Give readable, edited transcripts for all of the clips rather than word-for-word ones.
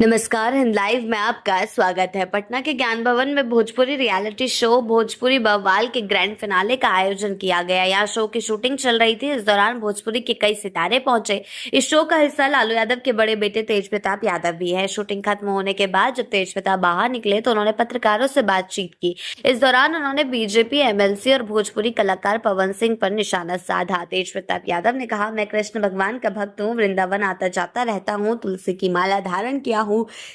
नमस्कार, हिंद लाइव में आपका स्वागत है। पटना के ज्ञान भवन में भोजपुरी रियलिटी शो भोजपुरी बवाल के ग्रैंड फिनाले का आयोजन किया गया। यहाँ शो की शूटिंग चल रही थी। इस दौरान भोजपुरी के कई सितारे पहुंचे। इस शो का हिस्सा लालू यादव के बड़े बेटे तेज प्रताप यादव भी है। शूटिंग खत्म होने के बाद जब तेज प्रताप बाहर निकले तो उन्होंने पत्रकारों से बातचीत की। इस दौरान उन्होंने बीजेपी, एमएलसी और भोजपुरी कलाकार पवन सिंह पर निशाना साधा। तेज प्रताप यादव ने कहा, मैं कृष्ण भगवान का भक्त हूँ, वृंदावन आता जाता रहता हूँ, तुलसी की माला धारण किया हूँ,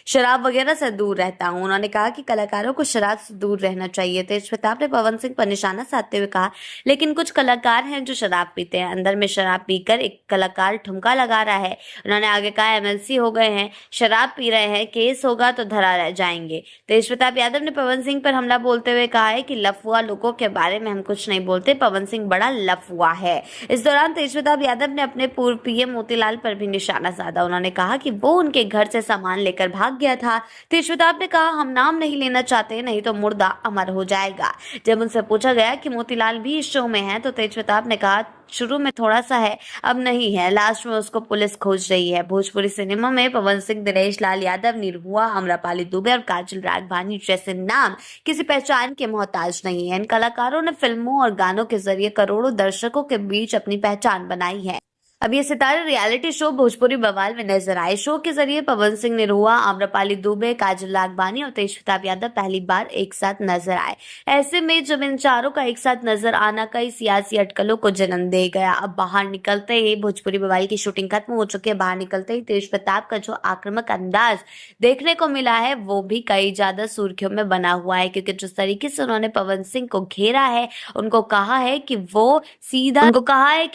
शराब वगैरह से दूर रहता हूं। उन्होंने कहा कि कलाकारों को शराब से दूर रहना चाहिए। तेज प्रताप ने पवन सिंह पर निशाना साधते हुए कहा, लेकिन कुछ कलाकार हैं जो शराब पीते हैं। अंदर में शराब पीकर एक कलाकार ठुमका लगा रहा है। उन्होंने आगे कहा, एमएलसी हो गए हैं, शराब पी रहे हैं, केस होगा तो धरा रह जाएंगे। तेज प्रताप यादव ने पवन सिंह पर हमला बोलते हुए कहा है कि लफुआ लोगों के बारे में हम कुछ नहीं बोलते, पवन सिंह बड़ा लफुआ है। इस दौरान तेज प्रताप यादव ने अपने पूर्व पीएम मोतीलाल पर भी निशाना साधा। उन्होंने कहा कि वो उनके घर से सामान लेकर भाग गया था। तेज प्रताप ने कहा, हम नाम नहीं लेना चाहते, नहीं तो मुर्दा अमर हो जाएगा। जब उनसे पूछा गया कि मोतीलाल भी इस शो में है तो तेज प्रताप ने कहा, शुरू में थोड़ा सा है, अब नहीं है, लास्ट में उसको पुलिस खोज रही है। भोजपुरी सिनेमा में पवन सिंह, दिनेश लाल यादव, निरहुआ, आम्रपाली दुबे और काजल राघवानी जैसे नाम किसी पहचान के मोहताज नहीं है। इन कलाकारों ने फिल्मों और गानों के जरिए करोड़ों दर्शकों के बीच अपनी पहचान बनाई है। अब ये सितारे रियलिटी शो भोजपुरी बवाल में नजर आए। शो के जरिए पवन सिंह, निरहुआ, आम्रपाली दुबे, काजल राघवानी और तेज प्रताप यादव पहली बार एक साथ नजर आए। ऐसे में जब इन चारों का एक साथ नजर आना कई सियासी अटकलों को जन्म दे गया। अब बाहर निकलते ही भोजपुरी बवाल की शूटिंग खत्म हो चुकी है। बाहर निकलते ही तेज प्रताप का जो आक्रामक अंदाज देखने को मिला है वो भी कई ज्यादा सुर्खियों में बना हुआ है, क्योंकि जिस तरीके से उन्होंने पवन सिंह को घेरा है, उनको कहा है कि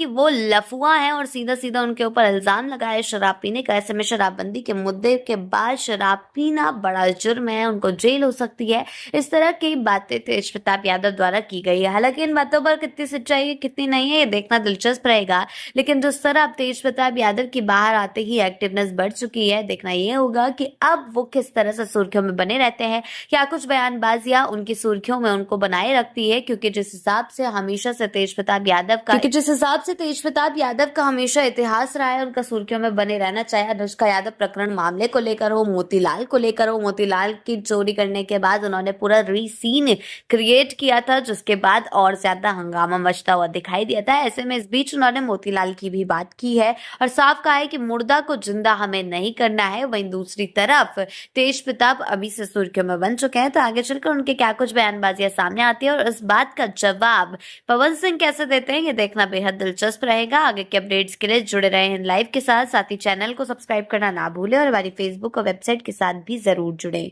वो लफुआ है और सीधा सीधा उनके ऊपर इल्जाम लगाया शराब पीने का। ऐसे में शराबबंदी के मुद्दे के बाद शराब पीना बड़ा जुर्म है, उनको जेल हो सकती है। इस तरह की बातें तेज प्रताप यादव द्वारा की गई है। हालांकि इन बातों पर कितनी सच्चाई है कितनी नहीं है ये देखना दिलचस्प रहेगा, लेकिन जिस तरह अब तेज प्रताप यादव की बाहर आते ही एक्टिवनेस बढ़ चुकी है, देखना ये होगा कि अब वो किस तरह से सुर्खियों में बने रहते हैं। क्या कुछ बयानबाजियां उनकी सुर्खियों में उनको बनाए रखती है, क्योंकि जिस हिसाब से हमेशा से तेज प्रताप यादव का हमेशा इतिहास रहा है, उनका सुर्खियों में बने रहना, चाहे अनुष्का यादव प्रकरण मामले को लेकर हो, मोतीलाल को लेकर हो। मोतीलाल की चोरी करने के बाद उन्होंने पूरा रीसीन क्रिएट किया था, जिसके बाद और ज्यादा हंगामा मचता हुआ दिखाई दिया था। ऐसे में इस बीच उन्होंने मोतीलाल की भी बात की है और साफ कहा है कि मुर्दा को जिंदा हमें नहीं करना है। वहीं दूसरी तरफ तेज प्रताप अभी से सुर्खियों में बन चुके हैं, तो आगे चलकर उनके क्या कुछ बयानबाजियां सामने आती है और इस बात का जवाब पवन सिंह कैसे देते हैं ये देखना बेहद दिलचस्प रहेगा। आगे के अपडेट्स के लिए जुड़े रहे हैं लाइव के साथ ही चैनल को सब्सक्राइब करना ना भूलें और हमारी फेसबुक और वेबसाइट के साथ भी जरूर जुड़ें।